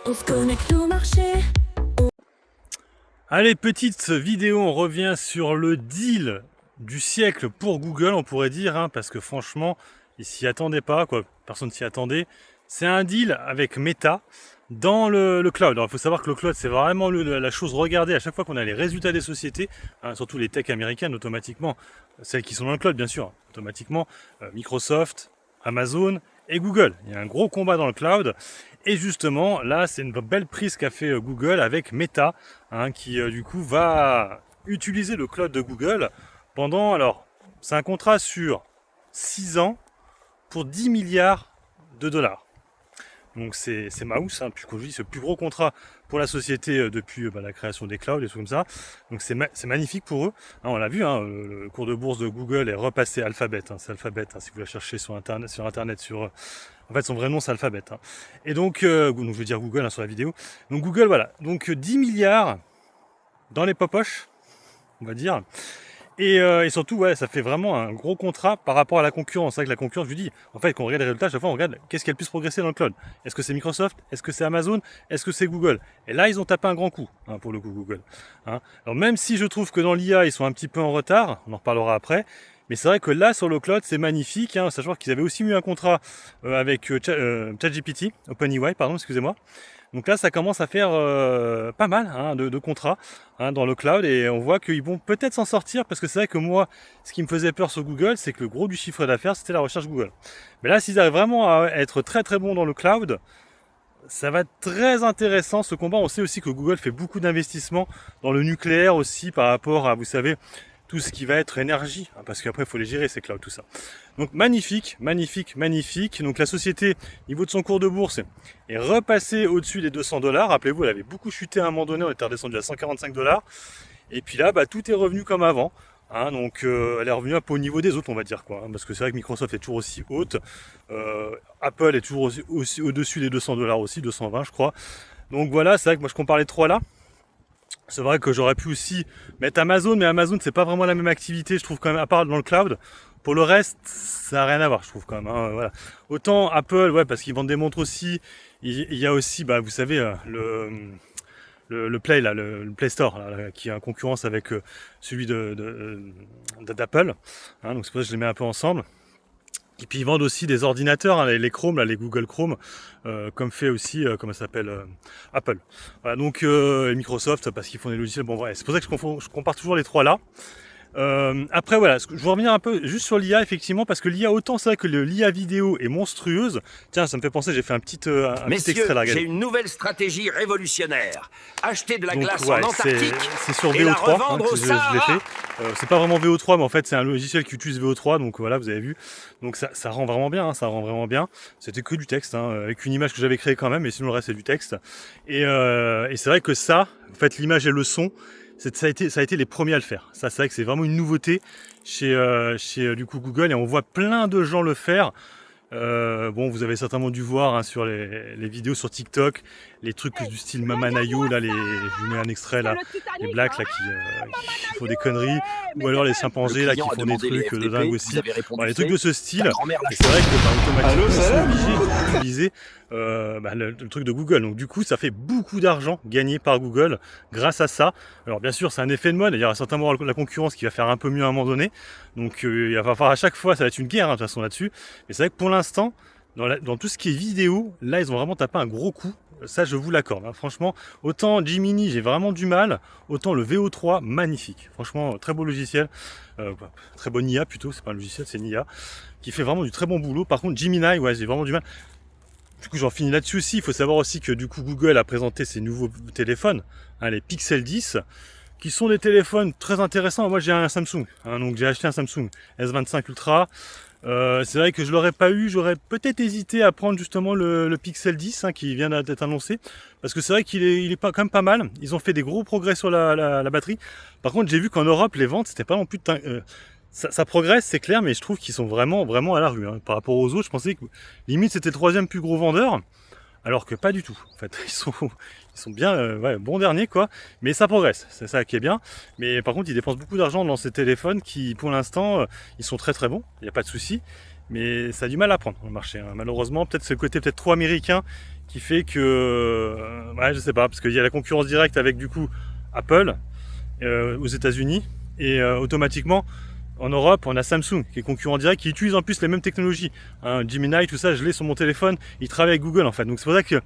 On se connecte au marché. Allez, petite vidéo, on revient sur le deal du siècle pour Google, on pourrait dire, hein, parce que franchement, ils s'y attendaient pas, quoi. Personne s'y attendait. C'est un deal avec Meta dans le cloud. Alors, il faut savoir que le cloud, c'est vraiment la chose regardée à chaque fois qu'on a les résultats des sociétés, hein, surtout les tech américaines, automatiquement, celles qui sont dans le cloud, bien sûr, automatiquement, Microsoft, Amazon et Google. Il y a un gros combat dans le cloud. Et justement, là, c'est une belle prise qu'a fait Google avec Meta, hein, qui du coup va utiliser le cloud de Google pendant, alors, c'est un contrat sur 6 ans pour 10 milliards de dollars. Donc c'est Maus, hein, puisqu'aujourd'hui c'est le plus gros contrat pour la société depuis la création des clouds et tout comme ça. Donc c'est magnifique pour eux. Hein, on l'a vu, hein, le cours de bourse de Google est repassé Alphabet. Hein, c'est Alphabet, hein, si vous la cherchez sur internet, en fait son vrai nom c'est Alphabet. Hein. Et donc je veux dire Google, hein, sur la vidéo. Donc Google, voilà. Donc 10 milliards dans les popoches, on va dire. Et surtout, ouais, ça fait vraiment un gros contrat par rapport à la concurrence. C'est vrai que la concurrence, je lui dis, en fait, quand on regarde les résultats, à chaque fois, on regarde qu'est-ce qui a le plus progressé dans le cloud. Est-ce que c'est Microsoft? Est-ce que c'est Amazon? Est-ce que c'est Google? Et là, ils ont tapé un grand coup, hein, pour le coup, Google. Hein. Alors, même si je trouve que dans l'IA, ils sont un petit peu en retard, on en reparlera après, mais c'est vrai que là, sur le cloud, c'est magnifique, hein, sachant qu'ils avaient aussi eu un contrat avec ChatGPT, OpenAI, pardon, excusez-moi. Donc là, ça commence à faire pas mal, hein, de contrats, hein, dans le cloud, et on voit qu'ils vont peut-être s'en sortir, parce que c'est vrai que moi, ce qui me faisait peur sur Google, c'est que le gros du chiffre d'affaires, c'était la recherche Google. Mais là, s'ils arrivent vraiment à être très très bons dans le cloud, ça va être très intéressant ce combat. On sait aussi que Google fait beaucoup d'investissements dans le nucléaire aussi par rapport à, vous savez, tout ce qui va être énergie, hein, parce qu'après il faut les gérer ces clouds, tout ça. Donc magnifique, magnifique, magnifique. Donc la société, niveau de son cours de bourse, est repassée au-dessus des 200 $. Rappelez-vous, elle avait beaucoup chuté à un moment donné, on était redescendu à 145 $. Et puis là, tout est revenu comme avant. Hein, donc elle est revenue un peu au niveau des autres, on va dire, quoi, hein, parce que c'est vrai que Microsoft est toujours aussi haute, Apple est toujours aussi au-dessus des 200 $ aussi, 220 je crois. Donc voilà, c'est vrai que moi je compare les trois là. C'est vrai que j'aurais pu aussi mettre Amazon, mais Amazon c'est pas vraiment la même activité, je trouve, quand même, à part dans le cloud. Pour le reste, ça n'a rien à voir, je trouve, quand même. Hein, voilà. Autant Apple, ouais, parce qu'ils vendent des montres aussi. Il y a aussi, vous savez, le Play, là, le Play Store, là, qui est en concurrence avec celui d'Apple. Hein, donc c'est pour ça que je les mets un peu ensemble. Et puis ils vendent aussi des ordinateurs, hein, les Chrome, là, les Google Chrome, comme fait aussi, comment ça s'appelle, Apple. Voilà, donc et Microsoft, parce qu'ils font des logiciels. Bon, voilà, c'est pour ça que je compare toujours les trois là. Après voilà, je vais revenir un peu juste sur l'IA, effectivement, parce que l'IA, autant c'est vrai que l'IA vidéo est monstrueuse. Tiens, ça me fait penser, j'ai fait un petit extrait là. J'ai une nouvelle stratégie révolutionnaire. Acheter de la Donc, glace ouais, en Antarctique c'est sur et la VO3, revendre au que je l'ai Sahara. fait. C'est pas vraiment VO3, mais en fait c'est un logiciel qui utilise VO3, donc voilà, vous avez vu. Donc ça rend vraiment bien, hein, ça rend vraiment bien. C'était que du texte, hein, avec une image que j'avais créée quand même, mais sinon le reste c'est du texte. Et c'est vrai que ça, en fait, l'image et le son, ça a été les premiers à le faire. Ça, c'est vrai que c'est vraiment une nouveauté chez du coup Google, et on voit plein de gens le faire. Bon, vous avez certainement dû voir, hein, sur les vidéos sur TikTok, les trucs du style Mamanayo, là, je vous mets un extrait là, les blacks là qui font des conneries, ou alors les chimpanzés là qui font des trucs de dingue aussi. Bon, les trucs de ce style, et c'est vrai que automatiquement ils sont obligés d'utiliser le truc de Google. Donc du coup, ça fait beaucoup d'argent gagné par Google grâce à ça. Alors bien sûr, c'est un effet de mode, il y aura certainement la concurrence qui va faire un peu mieux à un moment donné. Donc il va falloir à chaque fois, ça va être une guerre, hein, de toute façon là-dessus. Mais c'est vrai que pour l'instant, dans tout ce qui est vidéo, là ils ont vraiment tapé un gros coup. Ça, je vous l'accorde, hein. Franchement, autant Gemini, j'ai vraiment du mal, autant le VO3, magnifique. Franchement, très beau logiciel, très bonne IA plutôt, c'est pas un logiciel, c'est une IA, qui fait vraiment du très bon boulot. Par contre, Gemini, ouais, j'ai vraiment du mal. Du coup, j'en finis là-dessus aussi. Il faut savoir aussi que du coup, Google a présenté ses nouveaux téléphones, hein, les Pixel 10, qui sont des téléphones très intéressants. Moi, j'ai un Samsung, hein, donc j'ai acheté un Samsung S25 Ultra. C'est vrai que je l'aurais pas eu, j'aurais peut-être hésité à prendre justement le Pixel 10, hein, qui vient d'être annoncé, parce que c'est vrai qu'il est quand même pas mal. Ils ont fait des gros progrès sur la batterie. Par contre, j'ai vu qu'en Europe, les ventes, c'était pas non plus ça progresse, c'est clair, mais je trouve qu'ils sont vraiment, vraiment à la rue, hein. Par rapport aux autres, je pensais que limite c'était le troisième plus gros vendeur, alors que pas du tout. En fait, ils sont bien, bon dernier, quoi. Mais ça progresse, c'est ça qui est bien. Mais par contre, ils dépensent beaucoup d'argent dans ces téléphones qui, pour l'instant, ils sont très très bons. Il n'y a pas de souci. Mais ça a du mal à prendre dans le marché, hein. Malheureusement, peut-être ce côté peut-être trop américain qui fait que, ouais, je sais pas, parce qu'il y a la concurrence directe avec du coup Apple aux États-Unis et automatiquement en Europe, on a Samsung qui est concurrent direct, qui utilise en plus les mêmes technologies. Hein, Gemini, tout ça, je l'ai sur mon téléphone, il travaille avec Google en fait. Donc c'est pour ça que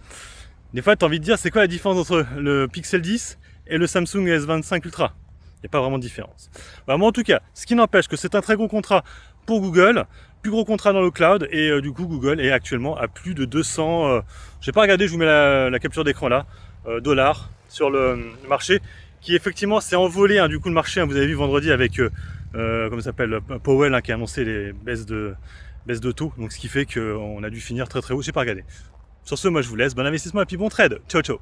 des fois, tu as envie de dire, c'est quoi la différence entre le Pixel 10 et le Samsung S25 Ultra? Il n'y a pas vraiment de différence. Bah, moi en tout cas, ce qui n'empêche que c'est un très gros contrat pour Google, plus gros contrat dans le cloud, et du coup Google est actuellement à plus de 200, je n'ai pas regardé, je vous mets la capture d'écran là, dollars sur le marché, qui effectivement s'est envolé, hein, du coup le marché, hein, vous avez vu vendredi avec, comment ça s'appelle, Powell, hein, qui a annoncé les baisses de taux, donc ce qui fait qu'on a dû finir très très haut, je n'ai pas regardé. Sur ce, moi je vous laisse, bon investissement et puis bon trade, ciao ciao.